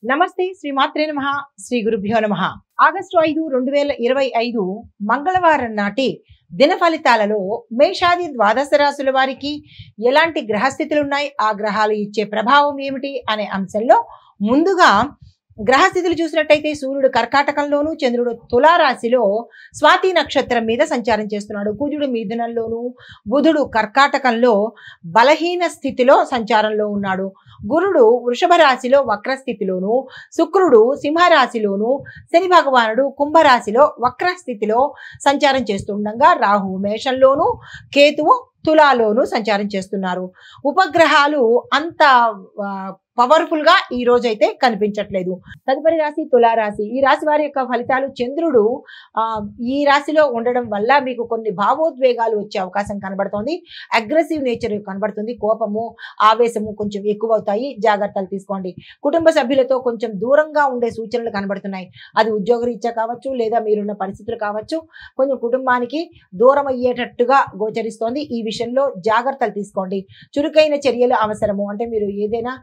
నమస్తే శ్రీమాత్రే నమః శ్రీ గురుభ్యో నమః ఆగస్టు 5, 2025 మంగళవారం నాటి దిన ఫలితాలలో మేషాది ద్వాదశ రాశుల వారికి ఎలాంటి గ్రహస్థితులు ఉన్నాయి, ఆ గ్రహాలు ఇచ్చే ప్రభావం ఏమిటి అనే అంశంలో ముందుగా గ్రహస్థితులు చూసినట్టయితే సూర్యుడు కర్కాటకంలోను, చంద్రుడు తులారాశిలో స్వాతి నక్షత్రం మీద సంచారం చేస్తున్నాడు. కుజుడు మిథునంలోను, బుధుడు కర్కాటకంలో బలహీన స్థితిలో సంచారంలో ఉన్నాడు. గురుడు వృషభ రాశిలో వక్రస్థితిలోను, శుక్రుడు సింహరాశిలోను, శని భగవానుడు కుంభరాశిలో వక్రస్థితిలో సంచారం చేస్తుండగా రాహు మేషంలోను, కేతువు తులాలోను సంచారం చేస్తున్నారు. ఉపగ్రహాలు అంత పవర్ఫుల్ గా ఈ రోజైతే కనిపించట్లేదు. తదుపరి రాశి తులారాశి. ఈ రాశి వారి యొక్క ఫలితాలు, చంద్రుడు ఈ రాశిలో ఉండడం వల్ల మీకు కొన్ని భావోద్వేగాలు వచ్చే అవకాశం కనబడుతోంది. అగ్రెసివ్ నేచర్ కనబడుతుంది. కోపము, ఆవేశము కొంచెం ఎక్కువ అవుతాయి. జాగ్రత్తలు తీసుకోండి. కుటుంబ సభ్యులతో కొంచెం దూరంగా ఉండే సూచనలు కనబడుతున్నాయి. అది ఉద్యోగరీత్యా కావచ్చు, లేదా మీరున్న పరిస్థితులు కావచ్చు. కొంచెం కుటుంబానికి దూరం అయ్యేటట్టుగా గోచరిస్తోంది. ఈ విషయంలో జాగ్రత్తలు తీసుకోండి. చురుకైన చర్యలు అవసరము. అంటే మీరు ఏదైనా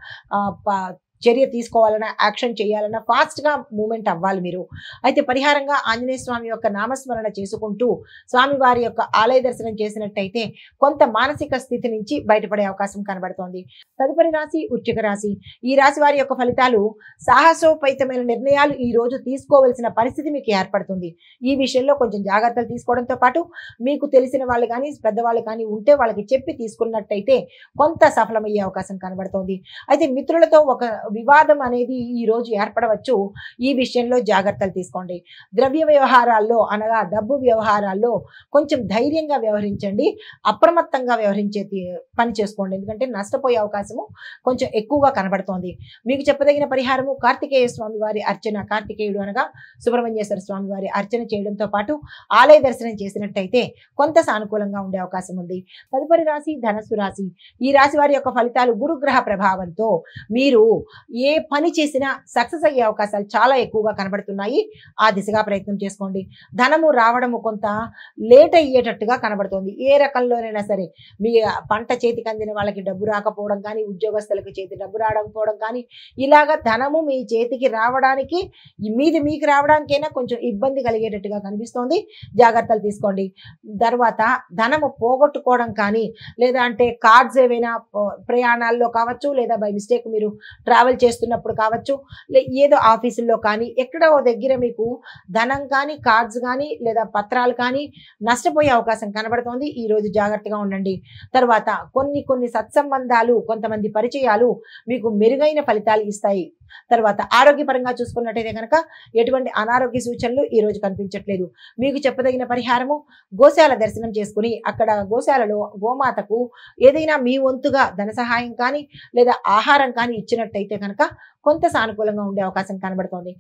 చర్య తీసుకోవాలన్నా, యాక్షన్ చేయాలన్నా ఫాస్ట్ గా మూమెంట్ అవ్వాలి మీరు. అయితే పరిహారంగా ఆంజనేయ స్వామి యొక్క నామస్మరణ చేసుకుంటూ స్వామివారి యొక్క ఆలయ దర్శనం చేసినట్టయితే కొంత మానసిక స్థితి నుంచి బయటపడే అవకాశం కనబడుతోంది. తదుపరి రాశి వృశ్చిక రాశి. ఈ రాశి వారి యొక్క ఫలితాలు, సాహసోపేతమైన నిర్ణయాలు ఈ రోజు తీసుకోవాల్సిన పరిస్థితి మీకు ఏర్పడుతుంది. ఈ విషయంలో కొంచెం జాగ్రత్తలు తీసుకోవడంతో పాటు మీకు తెలిసిన వాళ్ళు కానీ పెద్దవాళ్ళు కానీ ఉంటే వాళ్ళకి చెప్పి తీసుకున్నట్టయితే కొంత సఫలమయ్యే అవకాశం కనబడుతోంది. అయితే మిత్రులతో ఒక వివాదం అనేది ఈ రోజు ఏర్పడవచ్చు. ఈ విషయంలో జాగ్రత్తలు తీసుకోండి. ద్రవ్య వ్యవహారాల్లో అనగా డబ్బు వ్యవహారాల్లో కొంచెం ధైర్యంగా వ్యవహరించండి. అప్రమత్తంగా వ్యవహరించే పని చేసుకోండి. ఎందుకంటే నష్టపోయే అవకాశము కొంచెం ఎక్కువగా కనబడుతోంది. మీకు చెప్పదగిన పరిహారము కార్తికేయ స్వామి వారి అర్చన. కార్తికేయుడు అనగా సుబ్రహ్మణ్యేశ్వర స్వామి వారి అర్చన చేయడంతో పాటు ఆలయ దర్శనం చేసినట్టయితే కొంత సానుకూలంగా ఉండే అవకాశం ఉంది. తదుపరి రాశి ధనస్సు రాశి. ఈ రాశి వారి యొక్క ఫలితాలు, గురుగ్రహ ప్రభావంతో మీరు ఏ పని చేసినా సక్సెస్ అయ్యే అవకాశాలు చాలా ఎక్కువగా కనబడుతున్నాయి. ఆ దిశగా ప్రయత్నం చేసుకోండి. ధనము రావడము కొంత లేట్ అయ్యేటట్టుగా కనబడుతుంది. ఏ రకంలోనైనా సరే మీ పంట చేతికి అందిన వాళ్ళకి డబ్బు రాకపోవడం కానీ, ఉద్యోగస్తులకు డబ్బు రావకపోవడం కానీ, ఇలాగ ధనము మీ చేతికి రావడానికి మీకు రావడానికైనా కొంచెం ఇబ్బంది కలిగేటట్టుగా కనిపిస్తోంది. జాగ్రత్తలు తీసుకోండి. తర్వాత ధనము పోగొట్టుకోవడం కానీ, లేదా అంటే కార్డ్స్ ఏవైనా ప్రయాణాల్లో కావచ్చు, లేదా బై మిస్టేక్ మీరు ట్రావెల్ చేస్తున్నప్పుడు కావచ్చు, ఏదో ఆఫీసుల్లో కానీ ఎక్కడో దగ్గర మీకు ధనం కానీ, కార్డ్స్ కానీ, లేదా పత్రాలు కానీ నష్టపోయే అవకాశం కనబడుతోంది. ఈ రోజు జాగ్రత్తగా ఉండండి. తర్వాత కొన్ని సత్సంబంధాలు, కొంతమంది పరిచయాలు మీకు మెరుగైన ఫలితాలు ఇస్తాయి. తర్వాత ఆరోగ్యపరంగా చూసుకున్నట్టయితే కనుక ఎటువంటి అనారోగ్య సూచనలు ఈ రోజు కనిపించట్లేదు. మీకు చెప్పదగిన పరిహారము, గోశాల దర్శనం చేసుకుని అక్కడ గోశాలలో గోమాతకు ఏదైనా మీ వంతుగా ధన సహాయం కానీ, లేదా ఆహారం కానీ ఇచ్చినట్టయితే కనుక కొంత సానుకూలంగా ఉండే అవకాశం కనబడుతోంది.